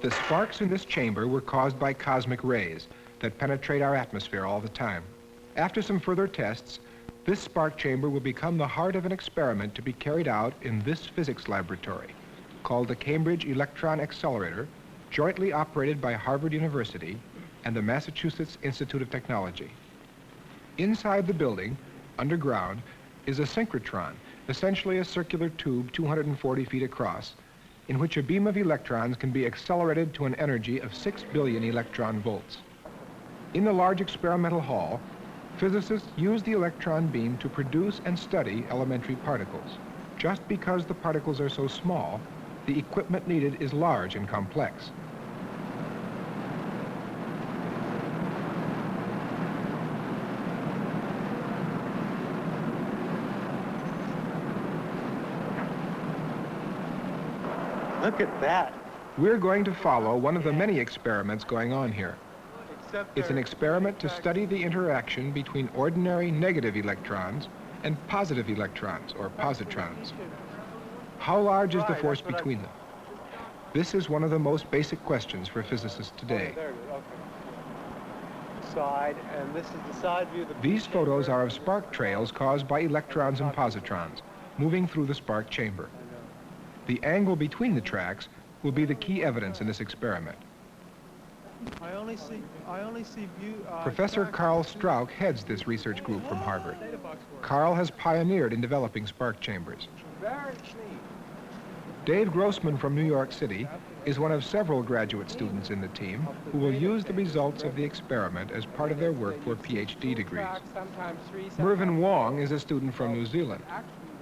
The sparks in this chamber were caused by cosmic rays that penetrate our atmosphere all the time. After some further tests, this spark chamber will become the heart of an experiment to be carried out in this physics laboratory, called the Cambridge Electron Accelerator, jointly operated by Harvard University and the Massachusetts Institute of Technology. Inside the building, underground, is a synchrotron, essentially a circular tube 240 feet across, in which a beam of electrons can be accelerated to an energy of 6 billion electron volts. In the large experimental hall, physicists use the electron beam to produce and study elementary particles. Just because the particles are so small, the equipment needed is large and complex. Look at that. We're going to follow one of the many experiments going on here. It's an experiment to study the interaction between ordinary negative electrons and positive electrons, or positrons. How large is the force between them? This is one of the most basic questions for physicists today. Side, and this is the side view. These photos are of spark trails caused by electrons and positrons moving through the spark chamber. The angle between the tracks will be the key evidence in this experiment. I only see view. Professor Carl Strauch heads this research group from Harvard. Carl has pioneered in developing spark chambers. Dave Grossman from New York City is one of several graduate students in the team who will use the results of the experiment as part of their work for PhD degrees. Mervyn Wong is a student from New Zealand.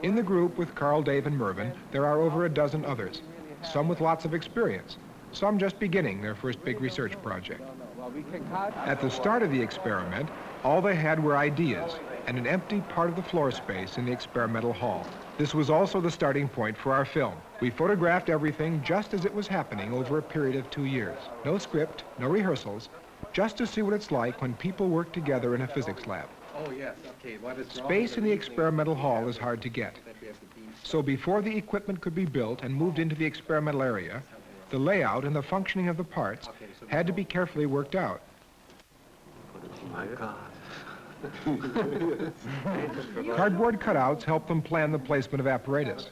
In the group with Carl, Dave, and Mervyn, there are over a dozen others, some with lots of experience, some just beginning their first big research project. At the start of the experiment, all they had were ideas and an empty part of the floor space in the experimental hall. This was also the starting point for our film. We photographed everything just as it was happening over a period of 2 years. No script, no rehearsals, just to see what it's like when people work together in a physics lab. Oh, yes. Okay. What is Space in the experimental hall is hard to get. So before the equipment could be built and moved into the experimental area, the layout and the functioning of the parts had to be carefully worked out. Oh, my God. Cardboard cutouts help them plan the placement of apparatus.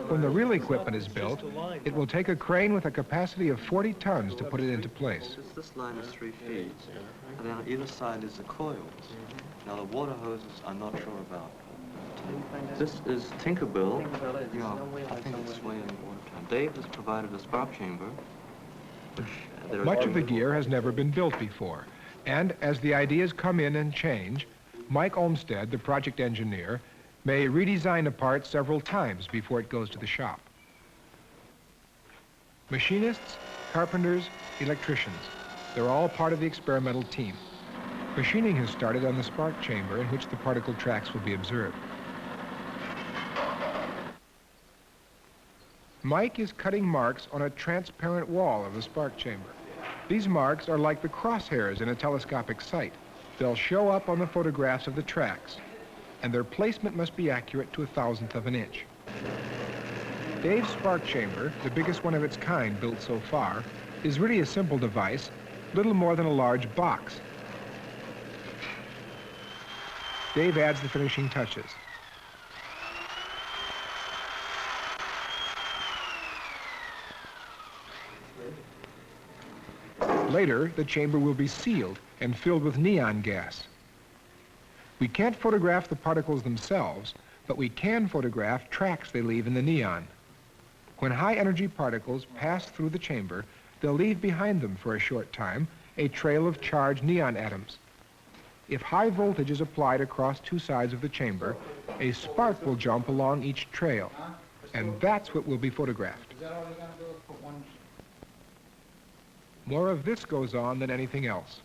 When the real equipment is built, it will take a crane with a capacity of 40 tons to put it into place. This line is 3 feet, and then on either side is the coils. Now the water hoses I'm not sure about. This is Tinkerbell. Yeah, I think it's way in the water. Dave has provided a spark chamber. Much of the gear has never been built before, and as the ideas come in and change, Mike Olmsted, the project engineer, may redesign a part several times before it goes to the shop. Machinists, carpenters, electricians, they're all part of the experimental team. Machining has started on the spark chamber in which the particle tracks will be observed. Mike is cutting marks on a transparent wall of the spark chamber. These marks are like the crosshairs in a telescopic sight. They'll show up on the photographs of the tracks, and their placement must be accurate to 1/1000th of an inch. Dave's spark chamber, the biggest one of its kind built so far, is really a simple device, little more than a large box. Dave adds the finishing touches. Later, the chamber will be sealed and filled with neon gas. We can't photograph the particles themselves, but we can photograph tracks they leave in the neon. When high-energy particles pass through the chamber, they'll leave behind them for a short time a trail of charged neon atoms. If high voltage is applied across 2 sides of the chamber, a spark will jump along each trail, and that's what will be photographed. More of this goes on than anything else.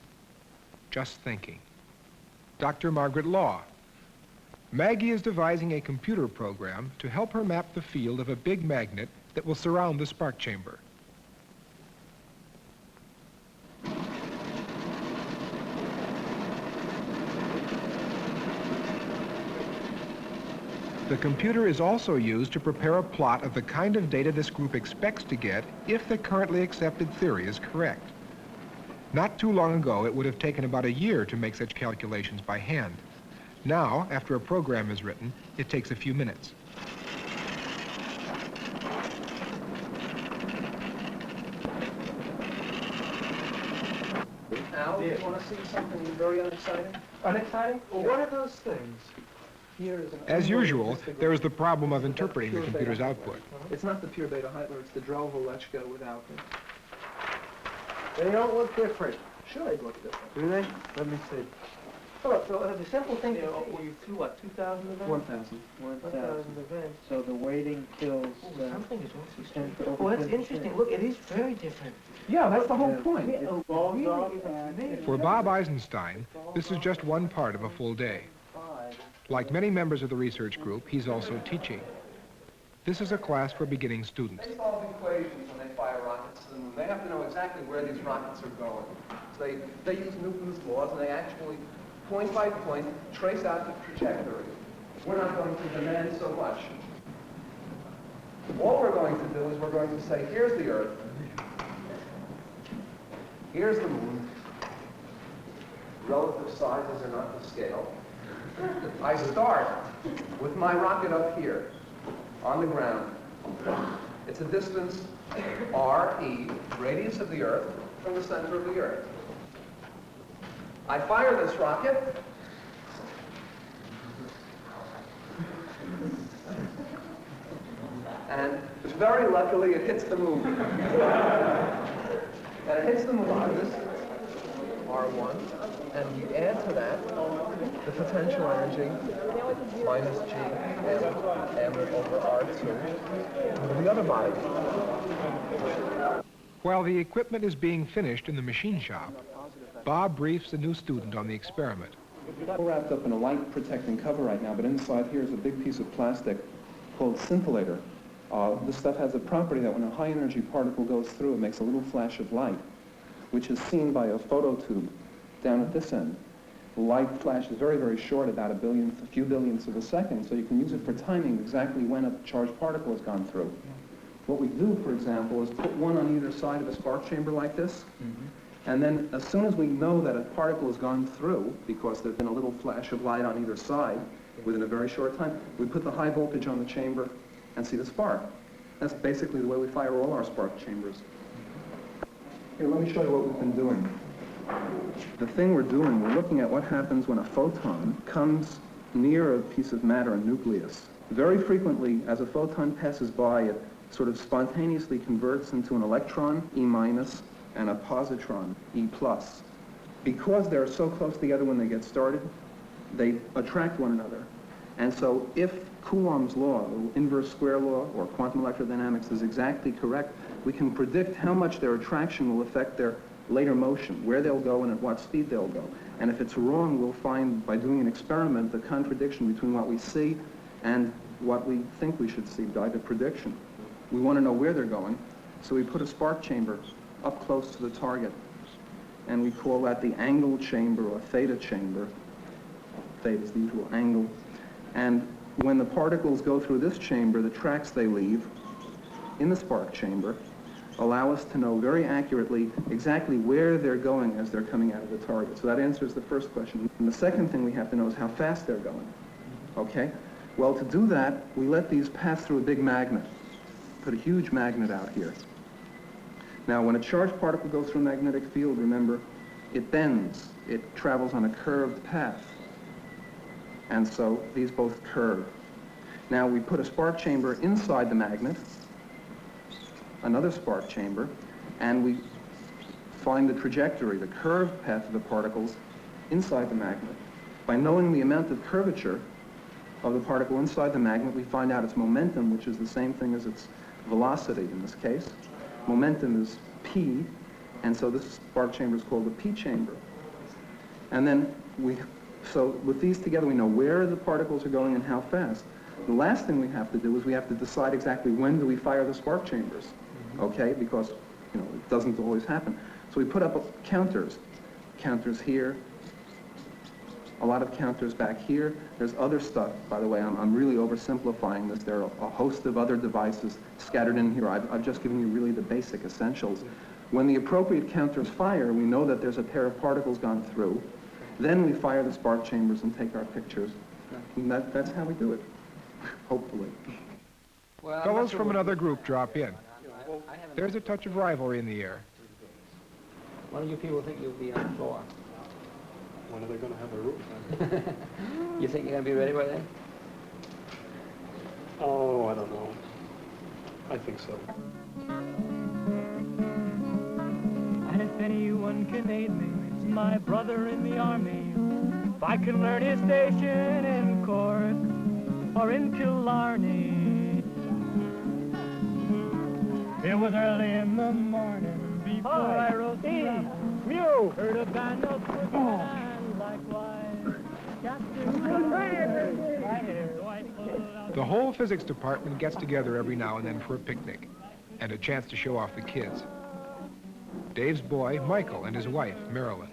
Just thinking. Dr. Margaret Law. Maggie is devising a computer program to help her map the field of a big magnet that will surround the spark chamber. The computer is also used to prepare a plot of the kind of data this group expects to get if the currently accepted theory is correct. Not too long ago, it would have taken about a year to make such calculations by hand. Now, after a program is written, it takes a few minutes. Al, do you want to see something very unexciting? Unexciting? Well, what are those things? Here is an As usual, unbelievable there is the problem of interpreting the computer's output. It's not the pure beta Heitler, it's the Drell-Volechka without it. They don't look different. Sure, they look different. Do they? Let me see. Oh, look, so the simple thing Yeah, you to what, 2,000 events? 1,000. 1,000 events. So the waiting kills. Something is also 10 to over Well, that's 10%. interesting. Look, it is very different. Yeah, that's the whole point. For Bob Eisenstein, this is just one part of a full day. Like many members of the research group, he's also teaching. This is a class for beginning students. They solve equations when they fire rockets to the moon. They have to know exactly where these rockets are going. So they use Newton's laws, and they actually, point by point, trace out the trajectory. We're not going to demand so much. All we're going to do is we're going to say, here's the Earth. Here's the moon. Relative sizes are not to scale. I start with my rocket up here on the ground. It's a distance r(e), radius of the Earth, from the center of the Earth. I fire this rocket. And very luckily, it hits the moon. And it hits the moon on this R1, and you add to that the potential energy minus G M over R2 of the other body. While the equipment is being finished in the machine shop, Bob briefs the new student on the experiment. We're wrapped up in a light-protecting cover right now, but inside here is a big piece of plastic called scintillator. This stuff has a property that when a high-energy particle goes through, it makes a little flash of light, which is seen by a phototube down at this end. The light flash is very, very short, about a few billionths of a second, so you can use it for timing exactly when a charged particle has gone through. What we do, for example, is put one on either side of a spark chamber like this, and then as soon as we know that a particle has gone through, because there's been a little flash of light on either side within a very short time, we put the high voltage on the chamber and see the spark. That's basically the way we fire all our spark chambers. Here, let me show you what we've been doing. The thing we're doing, we're looking at what happens when a photon comes near a piece of matter, a nucleus. Very frequently, as a photon passes by, it sort of spontaneously converts into an electron, E-, and a positron, E+. Because they're so close together when they get started, they attract one another. And so if Coulomb's law, or inverse square law, or quantum electrodynamics is exactly correct, we can predict how much their attraction will affect their later motion, where they'll go and at what speed they'll go. And if it's wrong, we'll find, by doing an experiment, the contradiction between what we see and what we think we should see by the prediction. We want to know where they're going, so we put a spark chamber up close to the target. And we call that the angle chamber or theta chamber. Theta is the usual angle. And when the particles go through this chamber, the tracks they leave in the spark chamber allow us to know very accurately exactly where they're going as they're coming out of the target. So that answers the first question. And the second thing we have to know is how fast they're going. Okay? Well, to do that, we let these pass through a big magnet. Put a huge magnet out here. Now, when a charged particle goes through a magnetic field, remember, it bends. It travels on a curved path. And so these both curve. Now, we put a spark chamber inside the magnet, another spark chamber, and we find the trajectory, the curved path of the particles inside the magnet. By knowing the amount of curvature of the particle inside the magnet, we find out its momentum, which is the same thing as its velocity in this case. Momentum is p, and so this spark chamber is called the p chamber. And then so with these together, we know where the particles are going and how fast. The last thing we have to do is we have to decide exactly when do we fire the spark chambers, okay? Because, you know, it doesn't always happen. So we put up counters here, a lot of counters back here. There's other stuff, by the way. I'm really oversimplifying this. There are a host of other devices scattered in here. I've just given you really the basic essentials. When the appropriate counters fire, we know that there's a pair of particles gone through. Then we fire the spark chambers and take our pictures. And that's how we do it, hopefully. Well, Fellows from another group drop in. There's a touch of rivalry in the air. What do you people think you'll be on the floor? When are they going to have a roof? You think you're going to be ready by then? Oh, I don't know. I think so. And if anyone can aid me, it's my brother in the army. If I can learn his station in Cork or in Killarney. It was early in the morning before I rose up. Mew! Heard a band of footmen and likewise Captain right here, white pulled out. The whole physics department gets together every now and then for a picnic and a chance to show off the kids. Dave's boy, Michael, and his wife, Marilyn.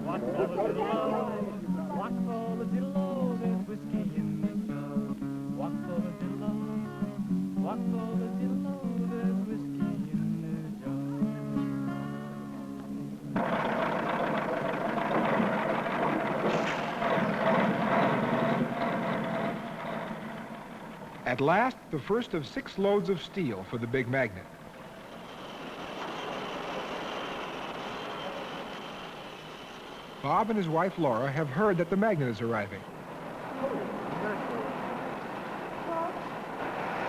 What for the diddle-o? What for the diddle-o? There's whiskey in the jug. What for the diddle-o? What for the diddle-o? There's whiskey in the jug. At last, the first of 6 loads of steel for the big magnet. Bob and his wife Laura have heard that the magnet is arriving.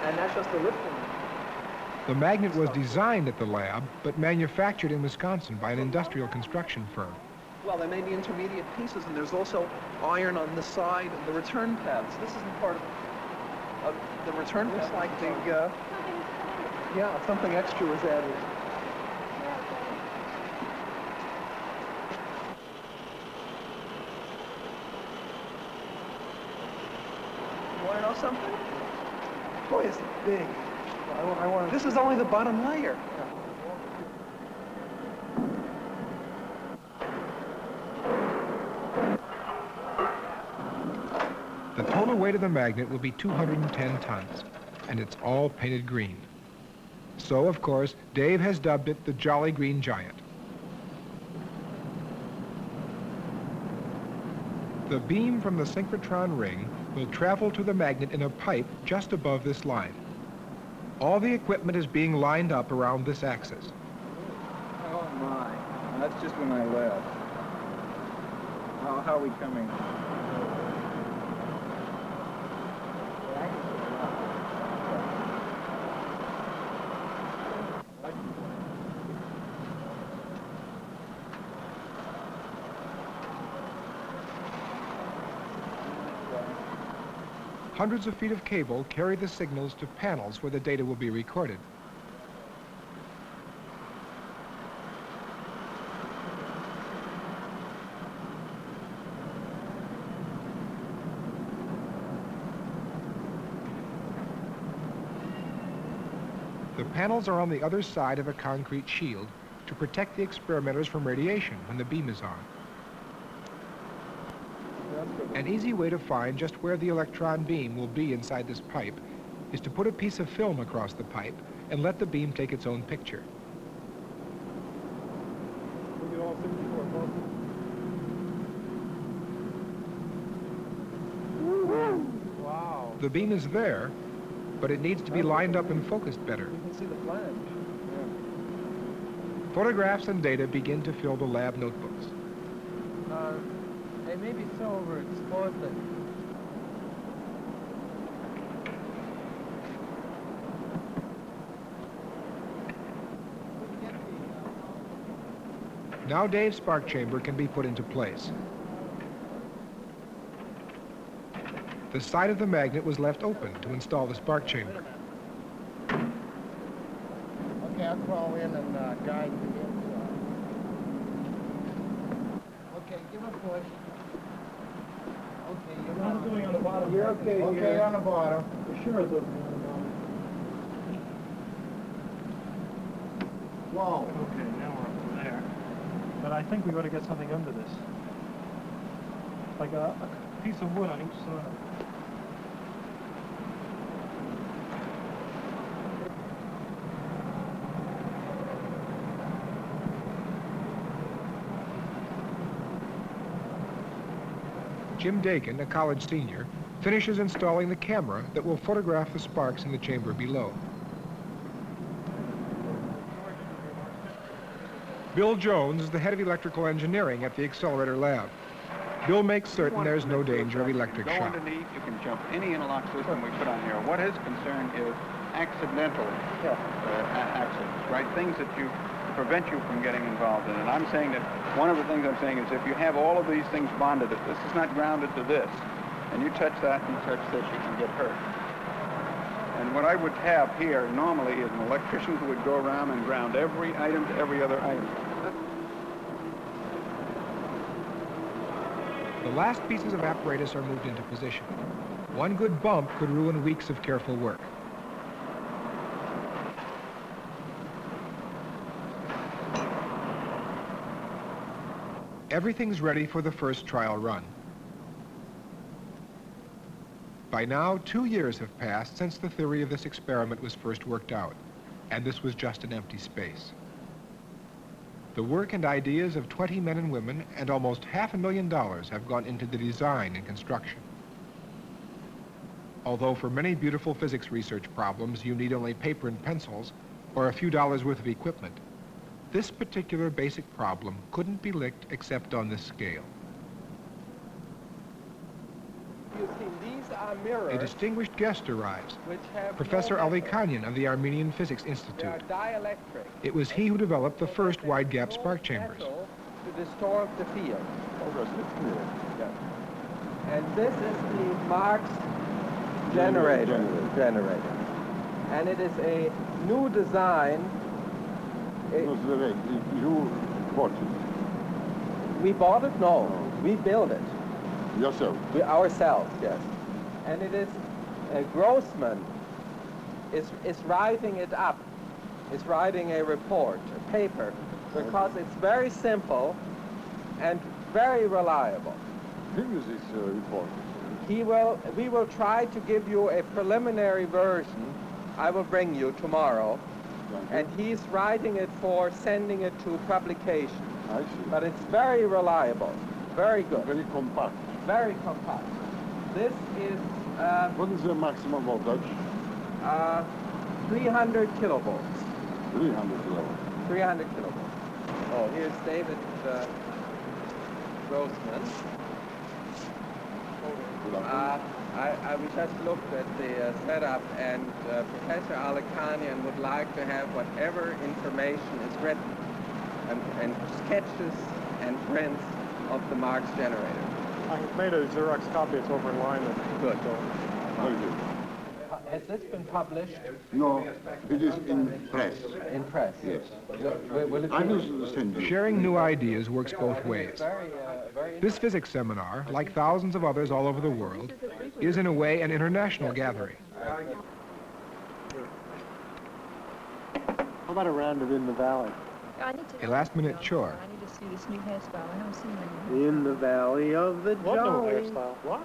And that's just the lifting. The magnet was designed at the lab, but manufactured in Wisconsin by an industrial construction firm. Well, there may be intermediate pieces, and there's also iron on the side of the return paths. This isn't part of the return path. Looks like the, yeah, something extra was added. You want to know something? Boy, it's big. I want. This is only the bottom layer. The total weight of the magnet will be 210 tons, and it's all painted green. So, of course, Dave has dubbed it the Jolly Green Giant. The beam from the synchrotron ring will travel to the magnet in a pipe just above this line. All the equipment is being lined up around this axis. Oh my, that's just when I left. How are we coming? Hundreds of feet of cable carry the signals to panels where the data will be recorded. The panels are on the other side of a concrete shield to protect the experimenters from radiation when the beam is on. An easy way to find just where the electron beam will be inside this pipe is to put a piece of film across the pipe and let the beam take its own picture. Wow. The beam is there, but it needs to be lined up and focused better. You can see the flange. Photographs and data begin to fill the lab notebooks. They may be so overexposed that Now Dave's spark chamber can be put into place. The side of the magnet was left open to install the spark chamber. Okay, I'll crawl in and guide you inside. Okay, give a push. Okay, you're not doing on the bottom. You're okay. Okay, on the bottom. For sure it's open on the bottom. Whoa. Okay, now we're up. I think we ought to get something under this. Like a piece of wood on each side. Jim Dakin, a college senior, finishes installing the camera that will photograph the sparks in the chamber below. Bill Jones is the head of electrical engineering at the Accelerator Lab. Bill makes certain there's no danger of electric Go shock. underneath, you can jump any interlock system we put on here. What his concern is accidental accidents, right? Things that prevent you from getting involved in. And I'm saying that one of the things I'm saying is if you have all of these things bonded, if this is not grounded to this, and you touch that and you touch this, you can get hurt. And what I would have here normally is an electrician who would go around and ground every item to every other item. The last pieces of apparatus are moved into position. One good bump could ruin weeks of careful work. Everything's ready for the first trial run. By now, 2 years have passed since the theory of this experiment was first worked out, and this was just an empty space. The work and ideas of 20 men and women and almost $500,000 have gone into the design and construction. Although for many beautiful physics research problems you need only paper and pencils or a few dollars worth of equipment, this particular basic problem couldn't be licked except on this scale. You see, these are mirrors. A distinguished guest arrives, Which have Professor no Ali metal. Kanyan of the Armenian Physics They Institute. are dielectric. It was he who developed the first So wide-gap there's no spark chambers. metal to distort the field. Yeah. And this is the Marx generator. And it is a new design. You bought it We bought it? No. We built it. yourself. We ourselves, yes. And it is Grossman is writing it up. Is writing a report, a paper, because it's very simple and very reliable. Give us this report. We will try to give you a preliminary version. I will bring you tomorrow. And he's writing it for sending it to publication. I see. But it's very reliable, very good, Very compact. very compact. This is What is the maximum voltage? 300 kilovolts. 300 kilovolts. 300 kilovolts. Oh, here's David Grossman. We just looked at the setup, and Professor Alekanian would like to have whatever information is written and sketches and prints of the Marx generator. I made a Xerox copy. It's over in line. Good. Very good. Has this been published No, it is in press. in press? Yes. Will it I be? will send you. Sharing new ideas works both ways. Very This physics seminar, like thousands of others all over the world, is in a way an international gathering. How about a round of In the Valley? I need to A last-minute chore. I need to see this new hairstyle. I haven't seen one. In the valley of the What no hairstyle? What?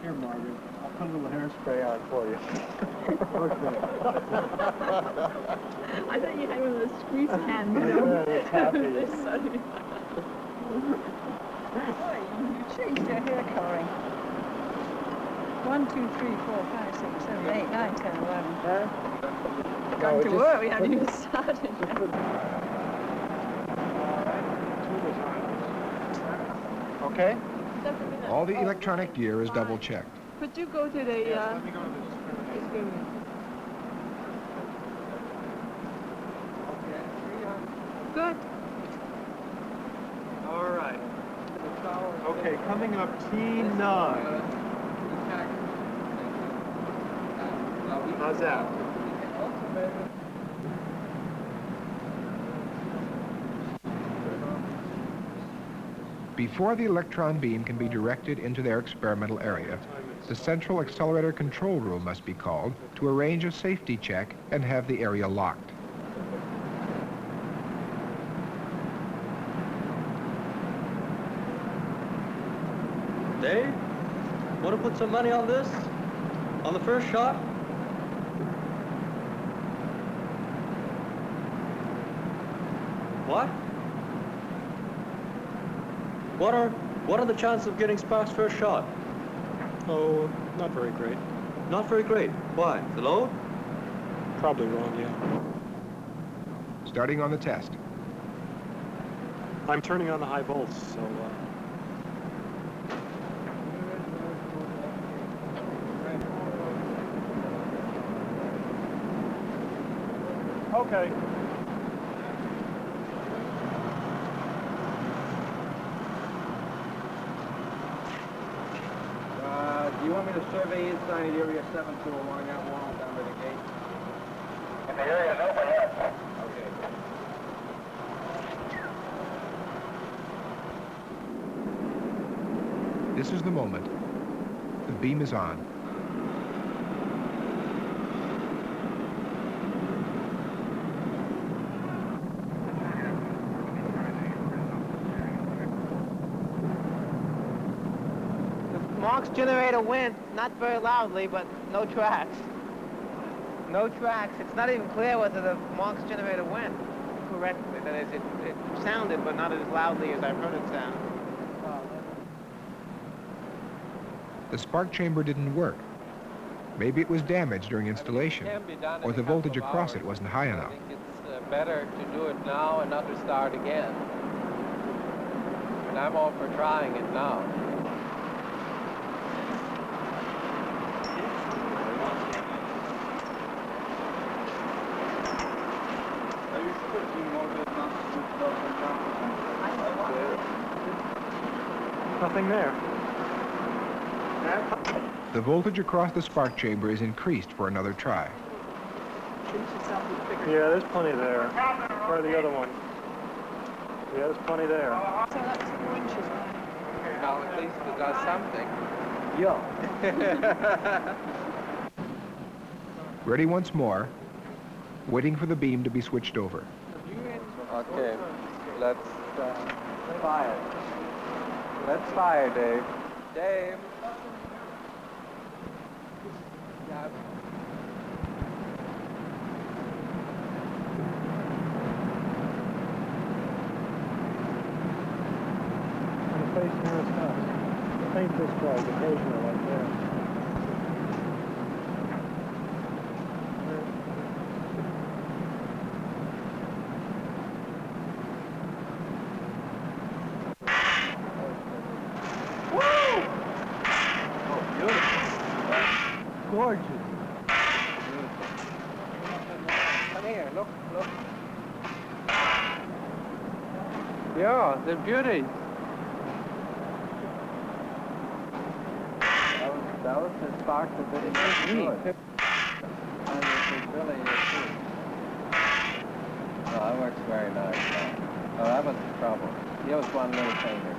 Here, Margaret. I'll put a little hairspray on for you. I thought you had one of those squeeze cans. Yeah, it's happy. They're so- Boy, you changed your hair coloring. 1, 2, 3, 4, 5, 6, 7, 8, 9, 10, 11. Going to work, we haven't even started yet. Okay? All the electronic gear is double-checked. But do go to the, Let me go to this. just go to Good. All right. Okay, coming up T9. How's that? Before the electron beam can be directed into their experimental area, the Central Accelerator Control Room must be called to arrange a safety check and have the area locked. Dave, want to put some money on this? On the first shot? What? What are the chances of getting Sparks' first shot? Oh, not very great. Not very great. Why? The load? Probably wrong, yeah. Starting on the test. I'm turning on the high volts, so, Okay. Do you want me to survey inside area 7201 and that wall down by the gate? In the area, nobody else. Okay. This is the moment. The beam is on. Marks generator went, not very loudly, but no tracks. No tracks. It's not even clear whether the Marks generator went correctly. That is, it sounded, but not as loudly as I've heard it sound. The spark chamber didn't work. Maybe it was damaged during installation, or the voltage across it wasn't high enough. I think it's better to do it now and not to start again. And I'm all for trying it now. Nothing there. The voltage across the spark chamber is increased for another try. Yeah, there's plenty there. Try the other one. Yeah, there's plenty there. So that's 4 inches wide. Well, at least it does something. Yeah. Ready once more, waiting for the beam to be switched over. Okay, let's fire. Let's fire, Dave. Dave. Yeah. And the face nearest us. Paint this twice, occasionally like that. Gorgeous. Come here, look. Yeah, they're beauties. That was the spark that did it good. And it really is too. Oh, that works very nice. Oh, that was the trouble. Here was one little thing here.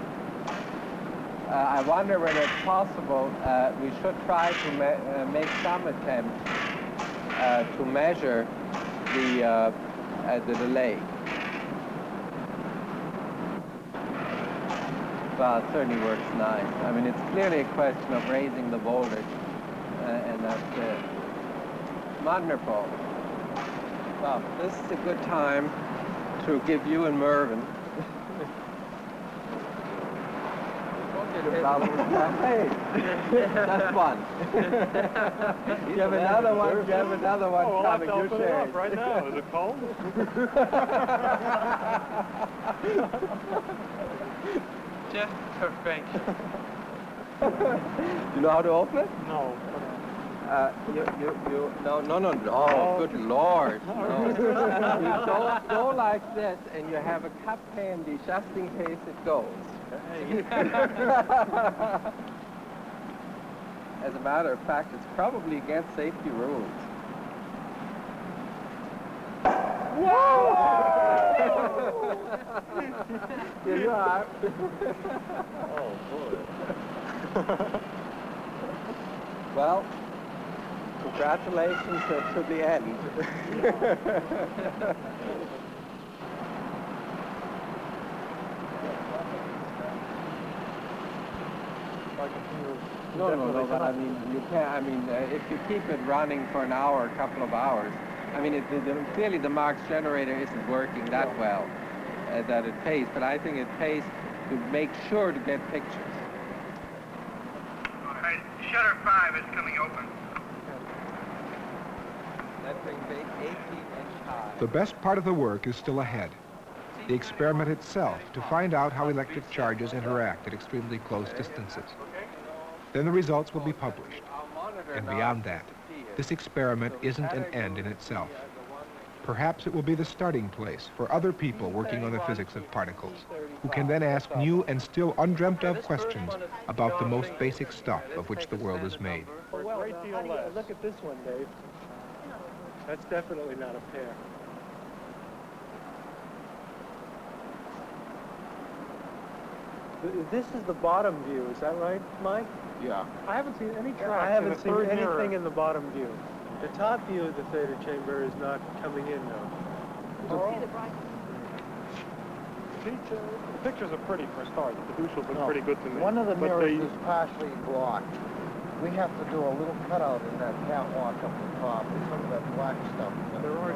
I wonder whether it's possible we should try to make some attempt to measure the delay. Well, it certainly works nice. I mean, it's clearly a question of raising the voltage, and that's it. Wonderful. Well, this is a good time to give you and Mervyn hey, that's one. You have another one. You have another one Oh, coming. I'll You open it share up right now. Is it cold? Just perfection. You know how to open it? No. No. Oh, good Lord. No. You go like this, and you have a cup handy just in case it goes. As a matter of fact, it's probably against safety rules. Whoa! Here you are. Oh, boy. Well, congratulations to the end. not continue. No, but I mean, you can't, I mean, if you keep it running for an hour, a couple of hours, I mean, clearly the Marx generator isn't working that well, that it pays, but I think it pays to make sure to get pictures. All right, shutter 5 is coming open. That thing's 18 inch high. The best part of the work is still ahead. The experiment itself, to find out how electric charges interact at extremely close distances. Then the results will be published. And beyond that, this experiment isn't an end in itself. Perhaps it will be the starting place for other people working on the physics of particles, who can then ask new and still undreamt of questions about the most basic stuff of which the world is made. A great deal less. Look at this one, Dave. That's definitely not a pair. This is the bottom view, is that right, Mike? Yeah. I haven't seen any tracks. I haven't seen anything in the bottom view. The top view of the theta chamber is not coming in now. The pictures are pretty for a start. The douche look pretty good to me. One of the But mirrors is partially blocked. We have to do a little cutout in that catwalk up the top with some of that black stuff. There are